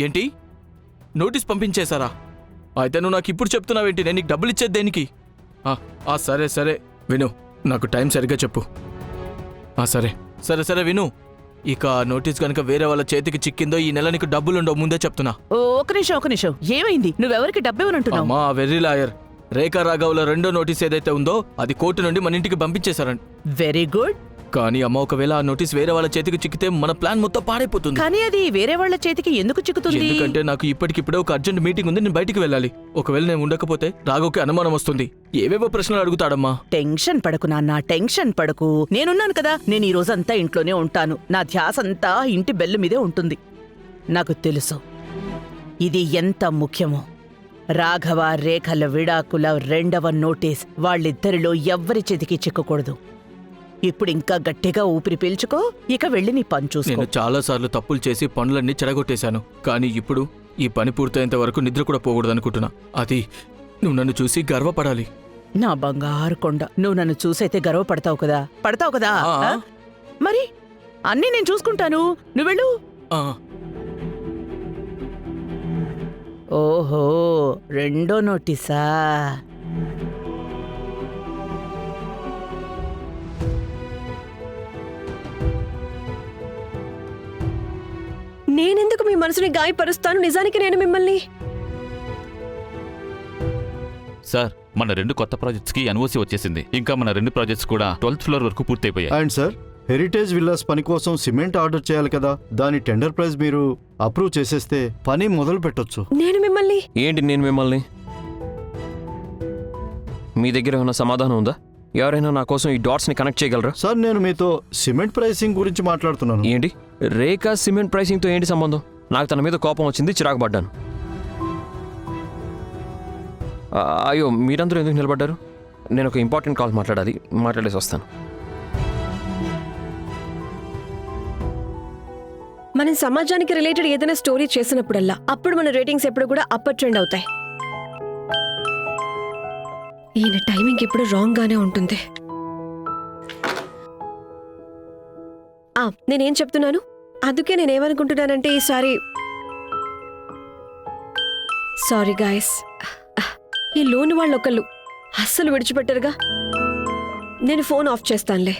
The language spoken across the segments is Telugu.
ఏంటి నోటీస్ పంపించేశారా? అయితే నువ్వు నాకు ఇప్పుడు చెప్తున్నావేంటి? నేను నీకు డబ్బులు ఇచ్చేది దేనికి? సరే సరే విను, నాకు టైం సరిగ్గా చెప్పు. సరే సరే సరే విను, ఇక నోటీస్ కనుక వేరే వాళ్ళ చేతికి చిక్కిందో ఈ నెల నీకు డబ్బులుండవు, ముందే చెప్తున్నా. ఒక నిమిషం ఏమైంది? నువ్వెవరికి డబ్బు ఇవ్వనంటున్నావు? మా వెర్రి లాయర్ రేఖా రాఘవ్ల రెండో నోటీస్ ఏదైతే ఉందో అది కోర్టు నుండి మన ఇంటికి పంపించేశారండి. Very good. కానీ అమ్మ, ఒకవేళ ఆ నోటీస్ వేరే వాళ్ళ చేతికి చిక్కితే మన ప్లాన్ మొత్తం పాడైపోతుంది. కానీ అది వేరే వాళ్ళ చేతికి ఎందుకు చిక్కుతుంది? ఎందుకంటే నాకు ఇప్పటికిప్పుడే ఒక అర్జెంట్ మీటింగ్ ఉంది, నేను బయటికి వెళ్ళాలి. ఒకవేళ నేను ఉండకపోతే రాఘవ్కి అనుమానం వస్తుంది, ఏవేవో ప్రశ్నలు అడుగుతాడమ్మా. టెన్షన్ పడకు నాన్న, టెన్షన్ పడకు. నేనున్నాను కదా, నేను ఈ రోజంతా ఇంట్లోనే ఉంటాను. నా ధ్యాస అంతా ఇంటి బెల్లు మీదే ఉంటుంది. నాకు తెలుసు ఇది ఎంత ముఖ్యమో. రాఘవ రేఖల విడాకుల రెండవ నోటీస్ వాళ్ళిద్దరిలో ఎవ్వరి చేతికి చిక్కకూడదు. ఇప్పుడు ఇంకా గట్టిగా ఊపిరి పీల్చుకో, ఇక వెళ్ళి నీ పని చూసుకో. నేను చాలాసార్లు తప్పులు చేసి పనులన్నీ చెడగొట్టేశాను, కానీ ఇప్పుడు ఈ పని పూర్తయ్యేంత వరకు నిద్ర కూడా పోకూడదనుకుంటున్నా. అది నువ్వు నన్ను చూసి గర్వపడాలి. నా బంగారు కొండ, నువ్వు నన్ను చూసైతే గర్వపడతావు కదా? పడతావు కదా? మరి అన్నీ నేను చూసుకుంటాను, నువ్వెళ్ళు. ఓహో, రెండో నోటీసా? నేనెందుకు మీ మనసుని గాయపరుస్తాను? నిజానికి నేను మిమ్మల్ని... సార్, మన 2 కొత్త ప్రాజెక్ట్స్ కి ఎన్ఓసి వచ్చేసింది. ఇంకా మన 2 ప్రాజెక్ట్స్ కూడా 12th ఫ్లోర్ వరకు పూర్తయిపోయాయి. అండ్ సార్, హెరిటేజ్ విల్లాస్ పని కోసం సిమెంట్ ఆర్డర్ చేయాలి కదా, దాని టెండర్ ప్రైస్ మీరు అప్రూవ్ చేసేస్తే పని మొదలు పెట్టొచ్చు. నేను మిమ్మల్ని... ఏంటి నేను మిమ్మల్ని? మీ దగ్గర ఏమైనా సమాధానం ఉందా? ఎవరైనా నా కోసం ఈ డాట్స్ ని కనెక్ట్ చేయగలరా? సార్, నేను మీతో సిమెంట్ ప్రైసింగ్ గురించి మాట్లాడుతున్నాను. ఏంటి రేఖా సిమెంట్ ప్రైసింగ్ తో ఏంటి సంబంధం? నాకు తన మీద కోపం వచ్చింది, చిరాకు పడ్డాను. అయ్యో, మీరందరూ ఎందుకు నిలబడ్డారు? నేను ఒక ఇంపార్టెంట్ కాల్ మాట్లాడాలి, మాట్లాడేసి వస్తాను. మనం సమాజానికి రిలేటెడ్ ఏదైనా స్టోరీ చేసినప్పుడల్లా అప్పుడు మన రేటింగ్స్ ఎప్పుడు కూడా అప్పర్ ట్రెండ్ అవుతాయి. ఈయన టైమింగ్ ఎప్పుడు రాంగ్ గానే ఉంటుంది. నేనేం చెప్తున్నాను, అందుకే నేనేమనుకుంటున్నానంటే ఈసారి... సారీ గాయస్, ఈ లోన్ వాళ్ళొకళ్ళు అస్సలు విడిచిపెట్టరుగా. నేను ఫోన్ ఆఫ్ చేస్తానులే.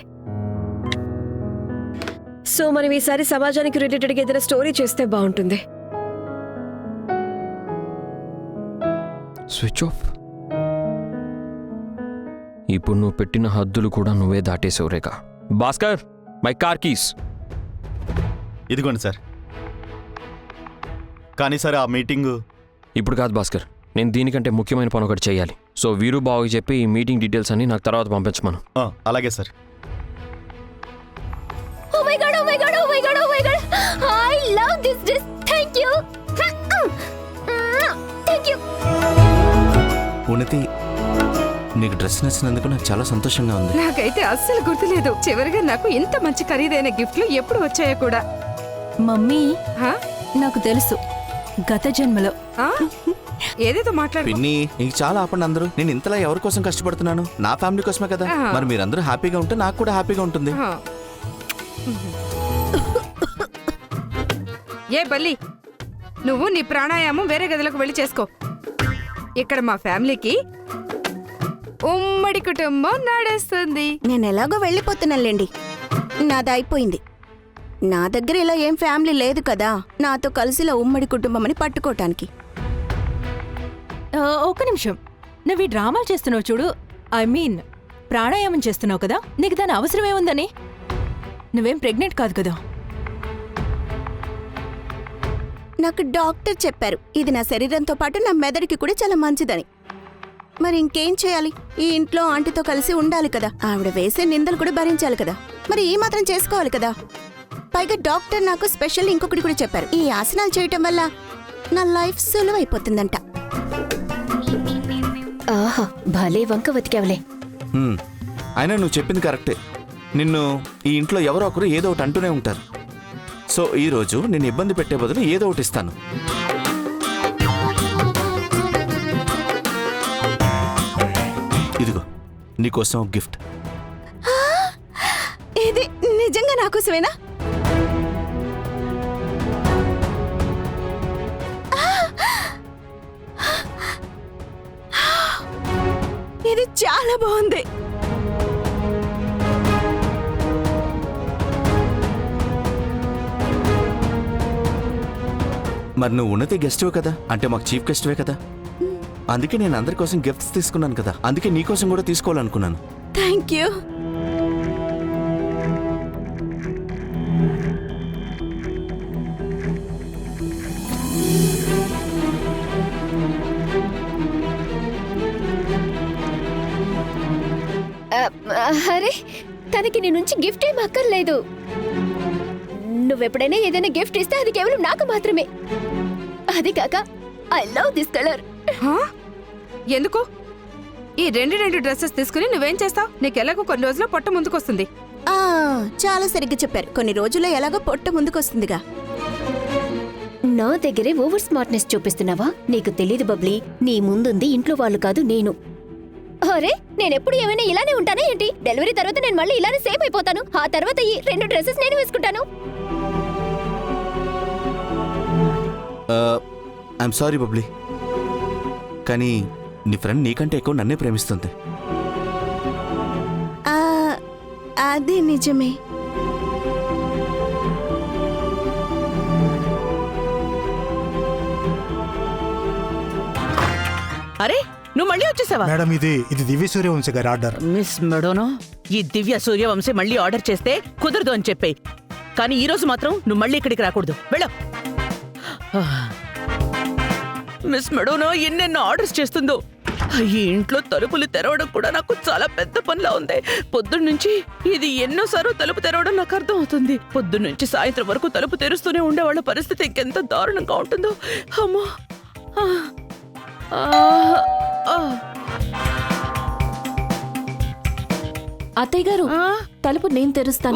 సో మనం ఈసారి సమాజానికి రిలేటెడ్గా ఏదైనా స్టోరీ చేస్తే బాగుంటుంది. Switch off. ఇప్పుడు నువ్వు పెట్టిన హద్దులు కూడా నువ్వే దాటేసావు Rekha. Bhaskar, my car keys. ఇదిగోండి సార్. కానీ సార్, ఆ మీటింగ్ ఇప్పుడు కాదు భాస్కర్, నేను దీనికంటే ముఖ్యమైన పని ఒకటి చేయాలి. సో వీరు బావకి చెప్పి ఈ మీటింగ్ డీటెయిల్స్ అన్ని నాకు తర్వాత పంపించమను. అలాగే sir. Oh my god, oh my god, oh my god, oh my god. I love this dress. Thank you. Thank you. ఉన్నతి, నీకు డ్రెస్ నచ్చినందుకు నాకు చాలా సంతోషంగా ఉంది. నాకైతే అస్సలు గుర్తులేదు. చివరిగా నాకు ఇంత మంచి ఖరీదైన గిఫ్ట్లు ఎప్పుడు వచ్చాయో కూడా. మమ్మీ, నాకు తెలుసు గత జన్మలో. ఏదేదో మాట్లాడు పిన్ని. నీకు చాలా ఆపండి అందరూ. నేను ఇంతలా ఎవరి కోసం కష్టపడుతున్నాను? నా ఫ్యామిలీ కోసమే కదా. మరి మీరందరూ హ్యాపీగా ఉంటే నాకు కూడా హ్యాపీగా ఉంటుంది. ఏ బల్లి, నువ్వు నీ ప్రాణాయామం వేరే గదిలోకి వెళ్ళి చేసుకో. ఇక్కడ మా ఫ్యామిలీకి ఉమ్మడి కుటుంబం నడుస్తుంది. నేను ఎలాగో వెళ్ళిపోతున్నానులేండి, నాది అయిపోయింది. నా దగ్గర ఇలా ఏం ఫ్యామిలీ లేదు కదా నాతో కలిసిలా ఉమ్మడి కుటుంబం అని పట్టుకోవటానికి. ఒక్క నిమిషం, నువ్వు ఈ డ్రామాలు చేస్తున్నావు చూడు, ఐ మీన్ ప్రాణాయామం చేస్తున్నావు కదా, నీకు దాని అవసరమే ఉందని? నువ్వేం ప్రెగ్నెంట్ కాదు కదా? నాకు డాక్టర్ చెప్పారు ఇది నా శరీరంతో పాటు నా మెదడుకి కూడా చాలా మంచిదని. మరి ఇంకేం చేయాలి? ఈ ఇంట్లో ఆంటీతో కలిసి ఉండాలి కదా, ఆవిడ వేసే నిందలు కూడా భరించాలి కదా, మరి ఈ మాత్రం చేసుకోవాలి కదా. పైగా డాక్టర్ నాకు స్పెషల్ ఇంకొకటి కూడా చెప్పారు, ఈ ఆసనాలు చేయటం వల్ల నా లైఫ్ సులువైపోతుందంట. ఆహా, భలే వంక వెతికావులే. అయినా నువ్వు చెప్పింది కరెక్టే. నిన్ను ఈ ఇంట్లో ఎవరో ఒకరు ఏదో ఒకటి అంటూనే ఉంటారు. సో ఈరోజు నేను ఇబ్బంది పెట్టే బదులు ఏదో ఒకటి ఇస్తాను. ఇదిగో నీకోసం గిఫ్ట్. ఇది నిజంగా నాకోసమేనా? చాలా బాగుంది. మరి నువ్వు ఉన్నతే గెస్ట్వే కదా, అంటే మాకు చీఫ్ గెస్ట్వే కదా. అందుకే నేను అందరి కోసం గిఫ్ట్స్ తీసుకున్నాను కదా, అందుకే నీ కోసం కూడా తీసుకోవాలనుకున్నాను. Thank you. అరే తనకి నీ నుంచి గిఫ్ట్ ఏం అక్కర్లేదు. నువ్వెప్పుడైనా ఏదైనా గిఫ్ట్ ఇస్తే అది కేవలం నాకు మాత్రమే. అది కాక ఐ లవ్ దిస్ కలర్. ఎందుకు ఈ రెండు డ్రెస్సెస్ తీసుకుని నువ్వేం చేస్తావు? నీకు ఎలాగో కొన్ని రోజుల్లో పొట్ట ముందుకొస్తుంది. చాలా సరిగ్గా చెప్పారు. కొన్ని రోజుల్లో ఎలాగో పొట్ట ముందుకొస్తుందిగా. నా దగ్గరే ఓవర్ స్మార్ట్నెస్ చూపిస్తున్నావా? నీకు తెలీదు బబ్లీ, నీ ముందుంది ఇంట్లో వాళ్ళు కాదు, నేను. అరే నేనెప్పుడు ఏమైనా ఇలానే ఉంటానా ఏంటి? డెలివరీ తర్వాత నేను మళ్ళీ ఇలానే సేమ్ అయిపోతాను. ఆ తర్వాత ఈ 2 డ్రెస్సెస్ నేను వేసుకుంటాను. ఐఎమ్ సారీ బబ్లీ, కానీ నీ ఫ్రెండ్ నీకంటే ఎక్కువ నన్నే ప్రేమిస్తుంది. అదే నిజమే. అరే నువ్వు మళ్ళీ వచ్చేసావా? మేడం ఇది దివ్య సూర్యవంశీ గారి ఆర్డర్. మిస్ మెడోనో, ఈ దివ్య సూర్యవంశీ మళ్ళీ ఆర్డర్ చేస్తే కుదరదు అని చెప్పే. కానీ ఈ రోజు మాత్రం నువ్వు మళ్ళీ ఇక్కడికి రాకూడదు. వెళ్ళ. మిస్ మెడోనో ఎన్నెన్నో ఆర్డర్స్ చేస్తుందో. ఈ ఇంట్లో తలుపులు తెరవడం కూడా నాకు చాలా పెద్ద పనిలా ఉంది. పొద్దున్నుంచి ఇది ఎన్నోసార్లు తలుపు తెరవడం నాకు అర్థం అవుతుంది. పొద్దున్నుంచి సాయంత్రం వరకు తలుపు తెరుస్తూనే ఉండేవాళ్ళ పరిస్థితి ఇంకెంత దారుణంగా ఉంటుందో. అమ్మో. అత్తయ్య గారు, తలుపు నేను తెరుస్తాను.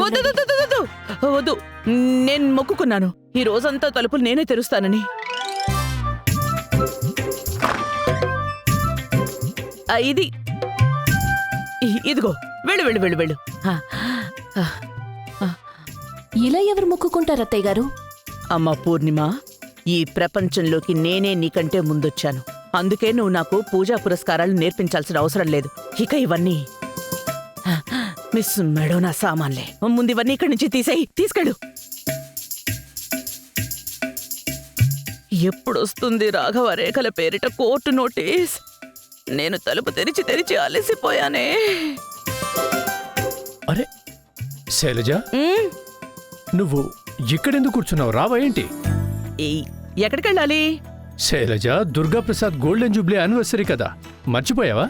వద్దు, నేను మొక్కుకున్నాను ఈ రోజంతా తలుపులు నేనే తెరుస్తానని. ఇది ఇదిగో, వెళ్ళు వెళ్ళు వెళ్ళు వెళ్ళు. ఇలా ఎవరు మొక్కుకుంటారు అత్తయ్య గారు? అమ్మ పూర్ణిమ, ఈ ప్రపంచంలోకి నేనే నీకంటే ముందొచ్చాను. అందుకే నువ్వు నాకు పూజా పురస్కారాలు నేర్పించాల్సిన అవసరం లేదు. ఇక ఇవన్నీ మిస్ మెడోనా సామాన్లే. ముందు ఇవన్నీ ఇక్కడి నుంచి తీసేయి, తీసుకెళ్ళు. ఎప్పుడొస్తుంది రాఘవ రేఖల పేరిట కోర్టు నోటీస్? నేను తలుపు తెరిచి తెరిచి అలసిపోయానే. అరే శైలజ, నువ్వు ఇక్కడెందుకు కూర్చున్నావు? రావా ఏంటి? ఎక్కడికెళ్ళాలి? Shailaja, Durgaprasad golden jubilee anniversary కదా, మర్చిపోయావా?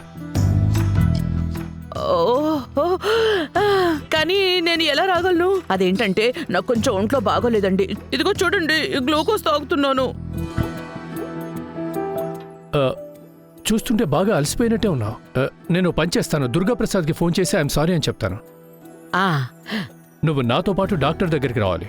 కానీ నేను ఎలా రాగలను? అదేంటంటే నాకు కొంచెం ఒంట్లో బాగోలేదండి. ఇదిగో చూడండి, గ్లూకోజ్ తాగుతున్నాను. చూస్తుంటే బాగా అలసిపోయినట్టే ఉన్నావు. నేను పనిచేస్తాను, దుర్గాప్రసాద్కి ఫోన్ చేసి ఐఎమ్ సారీ అని చెప్తాను. నువ్వు నాతో పాటు డాక్టర్ దగ్గరికి రావాలి.